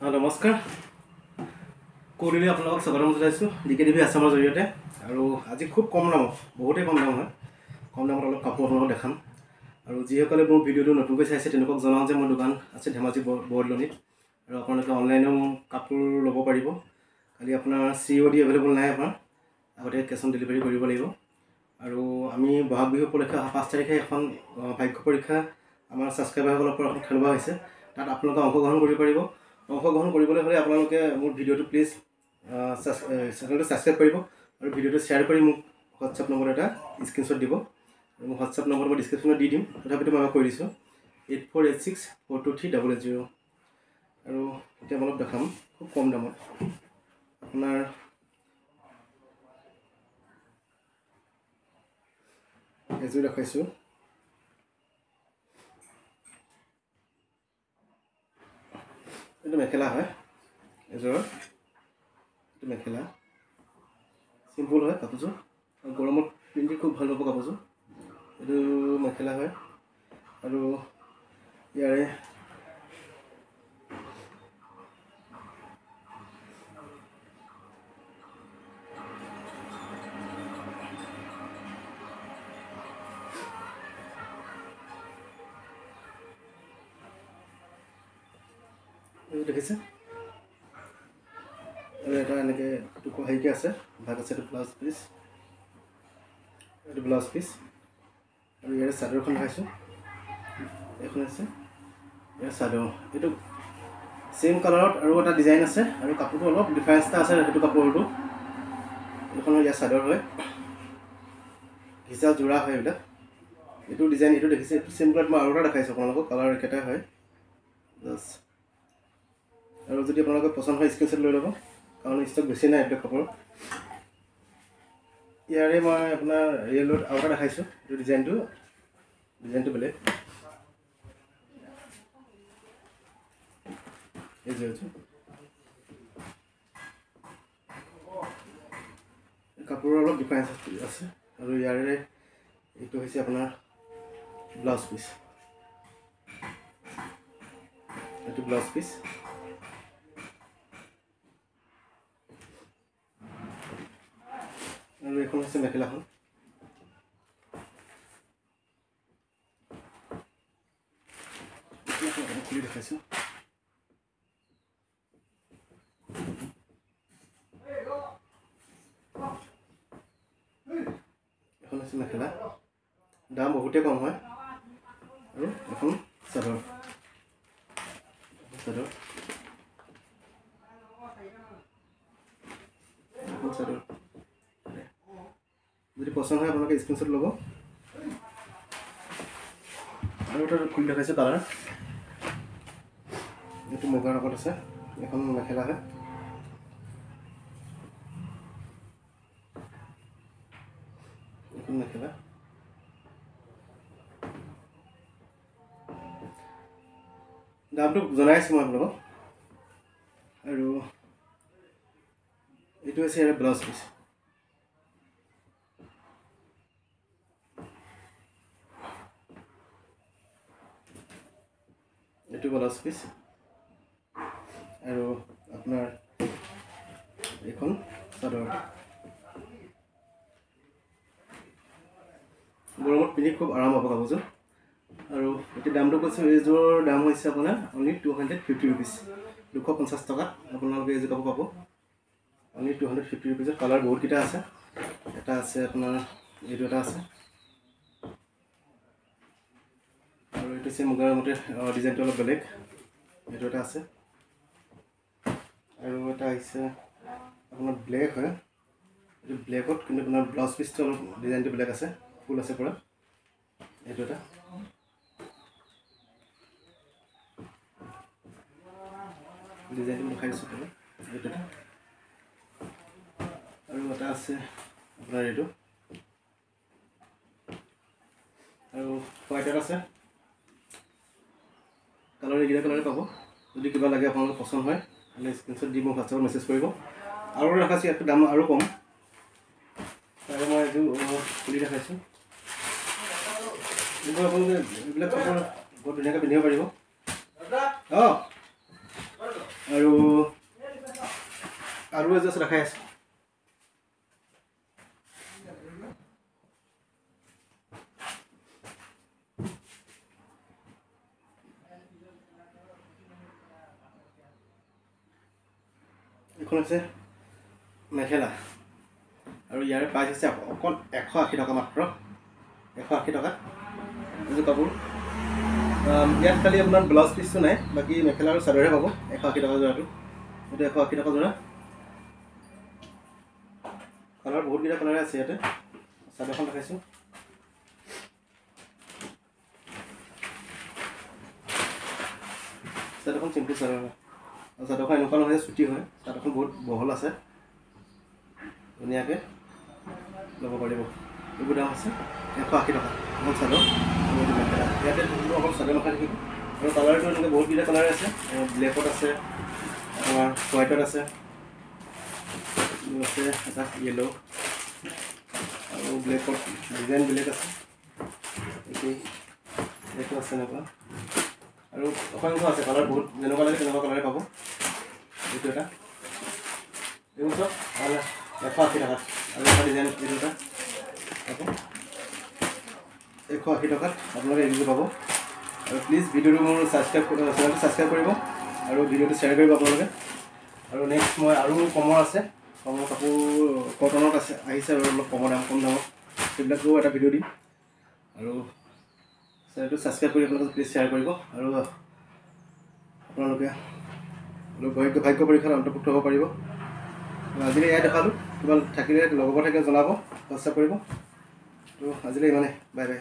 নমস্কাৰ কৰিলে আপোনালোকক স্বাগতম জনাইছোঁ ডিকেটিভি আছামৰ জৰিয়তে আৰু আজি খুব কম দামত বহুতেই কম দাম হয় কম দামত অলপ কাপোৰ আপোনালোকক দেখাম আৰু যিসকলে মোৰ ভিডিঅ'টো নতুনকৈ চাইছে তেওঁলোকক জনাওঁ যে মোৰ দোকান আছে ধেমাজি বৰদলনিত আৰু আপোনালোকে অনলাইনেও কাপোৰ ল'ব পাৰিব খালি আপোনাৰ COD এভেইলেবল নাই আপোনাৰ আগতে কেছ অন ডেলিভাৰী কৰিব লাগিব আৰু আমি বহাগ বিহু উপলক্ষে 5 তাৰিখে এখন ভাগ্য পৰীক্ষা আমাৰ ছাবস্ক্ৰাইবাৰসকলৰ পৰা এখন খেলোৱা হৈছে তাত আপোনালোকে অংশগ্ৰহণ কৰিব পাৰিব অংশগ্ৰহণ কৰিবলৈ হ'লে আপোনালোকে মোৰ ভিডিঅ'টো প্লিজ চেনেলটো ছাবস্ক্ৰাইব কৰিব আৰু ভিডিঅ'টো শ্বেয়াৰ কৰি মোক হোৱাটছআপ নম্বৰ এটা স্ক্ৰীনশ্বট দিব আৰু মোৰ হোৱাটছআপ নম্বৰ মই ডিছক্ৰিপশ্যনত দি দিম তথাপিতো মই কৈ দিছোঁ 8486423080 আৰু এতিয়া মই অলপ দেখাম খুব কম দামত আপোনাৰ এযোৰ দেখাইছোঁ এইটো মেখেলা হয় এযোৰ এইটো মেখেলা চিম্পুল হয় কাপোৰযোৰ আৰু গৰমত পিন্ধি খুব ভাল পাব কাপোৰযোৰ এইটো মেখেলা হয় আৰু ইয়াৰে দেখিছে আৰু এটা এনেকৈ টুকুৰা হেৰিকৈ আছে ভাগ আছে এইটো ব্লাউজ পিচ আৰু ইয়াৰে চাদৰখন দেখাইছোঁ এইখন আছে ইয়াৰ চাদৰ এইটো চেম কালাৰত আৰু এটা ডিজাইন আছে আৰু কাপোৰটো অলপ ডিফাৰেঞ্চ এটা আছে সেইটো কাপোৰটো এইখন ইয়াৰ চাদৰ হয় ঘিচা যোৰা হয় এইবিলাক এইটো ডিজাইন এইটো দেখিছে এইটো চেম কালাৰত মই আৰু এটা দেখাইছোঁ আপোনালোকক কালাৰ একেটাই হয় জাষ্ট আৰু যদি আপোনালোকে পচন্দ হয় স্ক্ৰীনশ্বট লৈ ল'ব কাৰণ ষ্টক বেছি নাই এইবিলাক কাপোৰ ইয়াৰে মই আপোনাৰ ৰিয়েলত আৰু এটা দেখাইছোঁ এইটো ডিজাইনটো বেলেগ এইযোৰ কাপোৰৰ অলপ ডিফাৰেঞ্চ আছে আৰু ইয়াৰে এইটো হৈছে আপোনাৰ ব্লাউজ পিচ এইটো ব্লাউজ পিচ আৰু এইখন হৈছে মেখেলাখন খুলি দেখাইছোঁ এখন হৈছে মেখেলা দাম বহুতেই কম হয় আৰু এখন চাদৰ যদি পচন্দ হয় আপোনালোকে স্ক্ৰীনশ্বট ল'ব আৰু এটা খুলি দেখাইছোঁ কালাৰ এইটো মুগাৰ লগত আছে এখন মেখেলা হয় এখন মেখেলা দামটো জনাইছোঁ মই আপোনালোকক আৰু এইটো হৈছে ইয়াৰ ব্লাউজ পিচ এইটো ব্লাউজ পিচ আৰু আপোনাৰ এইখন চাদৰ গৰমত পিন্ধি খুব আৰাম পাব কাপোৰযোৰ আৰু এতিয়া দামটো কৈছোঁ এইযোৰৰ দাম হৈছে আপোনাৰ অনলি 250 ৰুপিজ 250 টকাত আপোনালোকে এইযোৰ কাপোৰ পাব অনলি 250 ৰুপিজত কালাৰ বহুতকেইটা আছে এটা আছে আপোনাৰ এইটো এটা আছে আৰু এইটো হৈছে মুগাৰ মতে ডিজাইনটো অলপ বেলেগ এইটো এটা আছে আৰু এটা হৈছে আপোনাৰ ব্লেক হয় এইটো ব্লেকত কিন্তু আপোনাৰ ব্লাউজ পিচটো অলপ ডিজাইনটো বেলেগ আছে ফুল আছে পৰা এইটো এটা ডিজাইনটো দেখাই দিছোঁ এইটো এটা আৰু এটা আছে আপোনাৰ এইটো আৰু হোৱাইট এটা আছে কালাৰ এইকেইটা কালাৰে পাব যদি কিবা লাগে আপোনালোকৰ পচন্দ হয় তেনে স্ক্ৰীনশ্বট দি মোক হোৱাটছআপত মেছেজ কৰিব আৰু দেখাইছোঁ ইয়াতকৈ দাম আৰু কম আৰু মই এইটো খুলি দেখাইছোঁ এইবোৰ আপোনালোকে এইবিলাক কাপোৰ বৰ ধুনীয়াকৈ পিন্ধিব পাৰিব আৰু এযোৰ আছে দেখাই আছোঁ। এইখন হৈছে মেখেলা আৰু ইয়াৰ প্ৰাইচ হৈছে অকল 180 টকা মাত্ৰ। 180 টকা এইযোৰ কাপোৰ। ইয়াত খালি আপোনাৰ ব্লাউজ পিচটো নাই, বাকী মেখেলা আৰু চাদৰহে পাব। 180 টকা যোৰাটো, এইটো 180 টকা যোৰা। কালাৰ বহুতকেইটা কালাৰে আছে ইয়াতে। চাদৰখন দেখাইছোঁ। চাদৰখন চিম্পুল চাদৰ হয় আৰু চাদৰখন এনেকুৱা নহয় যে চুটি হয়। চাদৰখন বহুত বহল আছে, ধুনীয়াকৈ ল'ব পাৰিব। এইবোৰ দাম আছে 180 টকা অকল চাদৰ। মেখেলা ইয়াতে অকল চাদৰ মেখেলা দেখিব। আৰু কালাৰটো এনেকৈ বহুতকেইটা কালাৰ আছে। ব্লেকত আছে, আপোনাৰ হোৱাইটত আছে, আছে এটা য়েল্ল' আৰু ব্লেকত ডিজাইন বেলেগ আছে। এইটো আছে এনেকুৱা আৰু অসংখ্য আছে কালাৰ, বহুত যেনেকুৱা লাগে তেনেকুৱা কালাৰে পাব। এইটো এটা, এইবোৰ চব 180 টকা। আৰু এটা ডিজাইন এইটো এটা পাব 180 টকাত আপোনালোকে এইবোৰ পাব। আৰু প্লিজ ভিডিঅ'টো মোৰ চেনেলটো ছাবস্ক্ৰাইব কৰিব আৰু ভিডিঅ'টো শ্বেয়াৰ কৰিব আপোনালোকে। আৰু নেক্সট মই আৰু কমৰ আছে, কমৰ কাপোৰ কটনত আছে আহিছে আৰু অলপ কম দামত সেইবিলাকো এটা ভিডিঅ' দিম। আৰু চেনেলটো ছাবস্ক্ৰাইব কৰি আপোনালোকে প্লিজ শ্বেয়াৰ কৰিব। আৰু আপোনালোকে ভাগ্য পৰীক্ষাত অন্তৰ্ভুক্ত হ'ব পাৰিব। আজিলৈ এয়াই দেখালোঁ। কিবা থাকিলে লগৰ থাকিলে জনাব, হোৱাটছআপ কৰিব। তো আজিলৈ ইমানেই, বাই বাই।